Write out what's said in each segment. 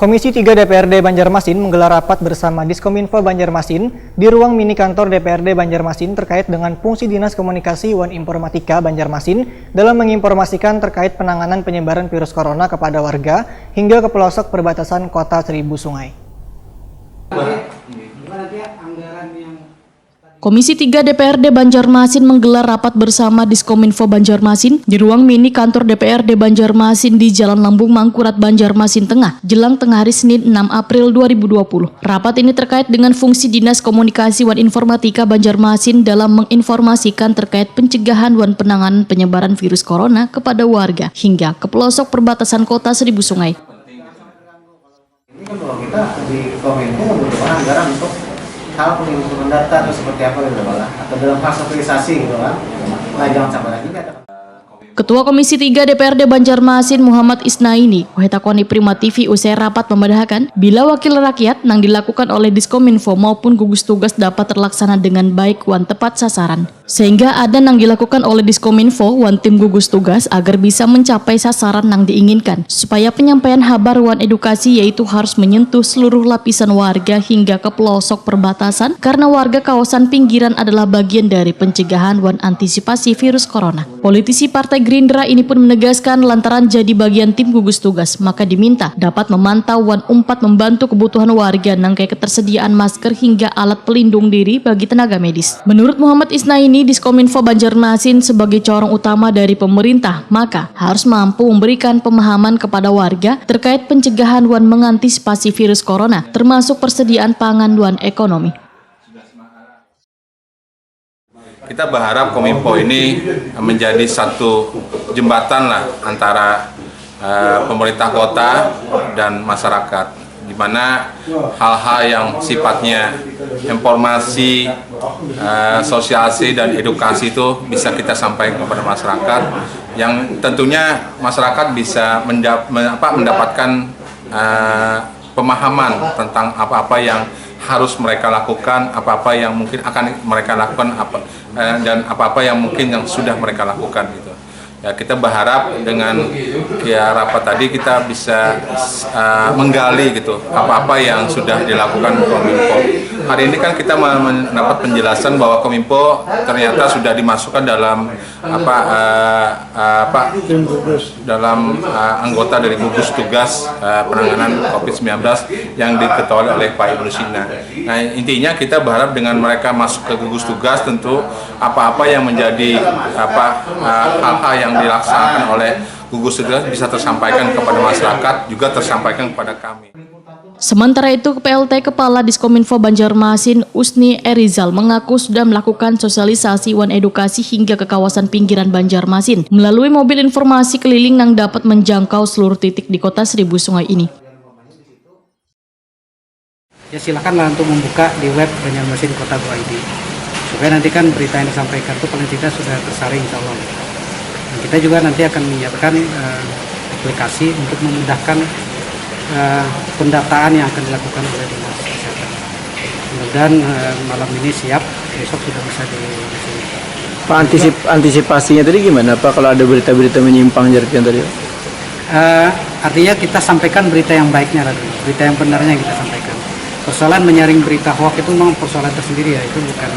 Komisi 3 DPRD Banjarmasin menggelar rapat bersama Diskominfo Banjarmasin di ruang mini kantor DPRD Banjarmasin terkait dengan fungsi Dinas Komunikasi Wan Informatika Banjarmasin dalam menginformasikan terkait penanganan penyebaran virus corona kepada warga hingga ke pelosok perbatasan Kota Seribu Sungai. Komisi 3 DPRD Banjarmasin menggelar rapat bersama Diskominfo Banjarmasin di ruang mini kantor DPRD Banjarmasin di Jalan Lambung Mangkurat Banjarmasin Tengah, jelang tengah hari Senin 6 April 2020. Rapat ini terkait dengan fungsi Dinas Komunikasi Wan Informatika Banjarmasin dalam menginformasikan terkait pencegahan dan penanganan penyebaran virus corona kepada warga hingga ke pelosok perbatasan Kota Seribu Sungai. Ini kan kalau kita di Kominfo membutuhkan anggaran untuk hal pengiriman data atau seperti apa gitu lah, atau dalam hal sosialisasi gitu kan. Nah, jangan sampai lagi ada. Ketua Komisi 3 DPRD Banjarmasin Muhammad Isnaini, Wahetakoni Prima TV usai rapat membenarkan bila wakil rakyat yang dilakukan oleh Diskominfo maupun gugus tugas dapat terlaksana dengan baik wan tepat sasaran. Sehingga ada yang dilakukan oleh Diskominfo wan tim gugus tugas agar bisa mencapai sasaran yang diinginkan. Supaya penyampaian kabar wan edukasi yaitu harus menyentuh seluruh lapisan warga hingga ke pelosok perbatasan karena warga kawasan pinggiran adalah bagian dari pencegahan wan antisipasi virus corona. Politisi Partai Gerindra ini pun menegaskan lantaran jadi bagian tim gugus tugas, maka diminta dapat memantau wan umpat membantu kebutuhan warga nangkai ketersediaan masker hingga alat pelindung diri bagi tenaga medis. Menurut Muhammad Isnaini, Diskominfo Banjarmasin sebagai corong utama dari pemerintah, maka harus mampu memberikan pemahaman kepada warga terkait pencegahan wan mengantisipasi virus corona, termasuk persediaan pangan dan ekonomi. Kita berharap Kominfo ini menjadi satu jembatan lah antara pemerintah kota dan masyarakat, di mana hal-hal yang sifatnya informasi, sosialisasi dan edukasi itu bisa kita sampaikan kepada masyarakat, yang tentunya masyarakat bisa mendapatkan pemahaman tentang apa-apa yang harus mereka lakukan, apa-apa yang mungkin akan mereka lakukan, dan apa-apa yang mungkin yang sudah mereka lakukan gitu. Ya, kita berharap dengan rapat tadi kita bisa menggali gitu apa-apa yang sudah dilakukan Kominfo. Hari ini kan kita mendapat penjelasan bahwa Kominfo ternyata sudah dimasukkan dalam anggota dari gugus tugas penanganan COVID-19 yang diketuai oleh Pak Ibnu Sina. Nah, intinya kita berharap dengan mereka masuk ke gugus tugas, tentu apa-apa yang menjadi hal-hal yang dilaksanakan oleh gugus tugas bisa tersampaikan kepada masyarakat, juga tersampaikan kepada kami. Sementara itu, PLT Kepala Diskominfo Banjarmasin Usni Erizal mengaku sudah melakukan sosialisasi wan edukasi hingga ke kawasan pinggiran Banjarmasin melalui mobil informasi keliling yang dapat menjangkau seluruh titik di Kota Seribu Sungai ini. Ya, silakanlah untuk membuka di web banjarmasin.co.id supaya nanti kan berita yang disampaikan itu paling tidak sudah tersaring, insya Allah. Dan kita juga nanti akan menyiapkan aplikasi untuk memudahkan pendataan yang akan dilakukan oleh Dinas Kesehatan. Mudah-mudahan malam ini siap, besok sudah bisa Pak, antisipasinya tadi gimana Pak kalau ada berita-berita menyimpang jaraknya tadi? Artinya kita sampaikan berita yang baiknya, berita yang benarnya kita sampaikan. Persoalan menyaring berita hoax itu memang persoalan tersendiri ya, itu bukan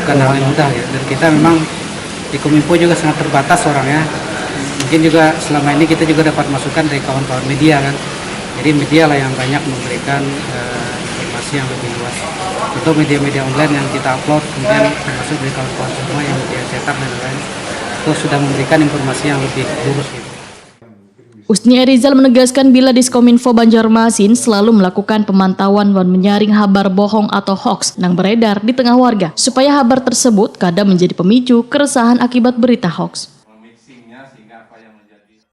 hal yang mudah ya. Dan kita memang di Kominfo juga sangat terbatas orangnya. Mungkin juga selama ini kita juga dapat masukan dari kawan-kawan media kan. Jadi media lah yang banyak memberikan informasi yang lebih luas. Atau media-media online yang kita upload, kemudian termasuk dari kawan-kawan semua yang media cetak dan lain-lain, itu sudah memberikan informasi yang lebih lurus gitu. Usni Erizal menegaskan bila Diskominfo Banjarmasin selalu melakukan pemantauan dan menyaring kabar bohong atau hoax yang beredar di tengah warga, supaya kabar tersebut kadang menjadi pemicu keresahan akibat berita hoax.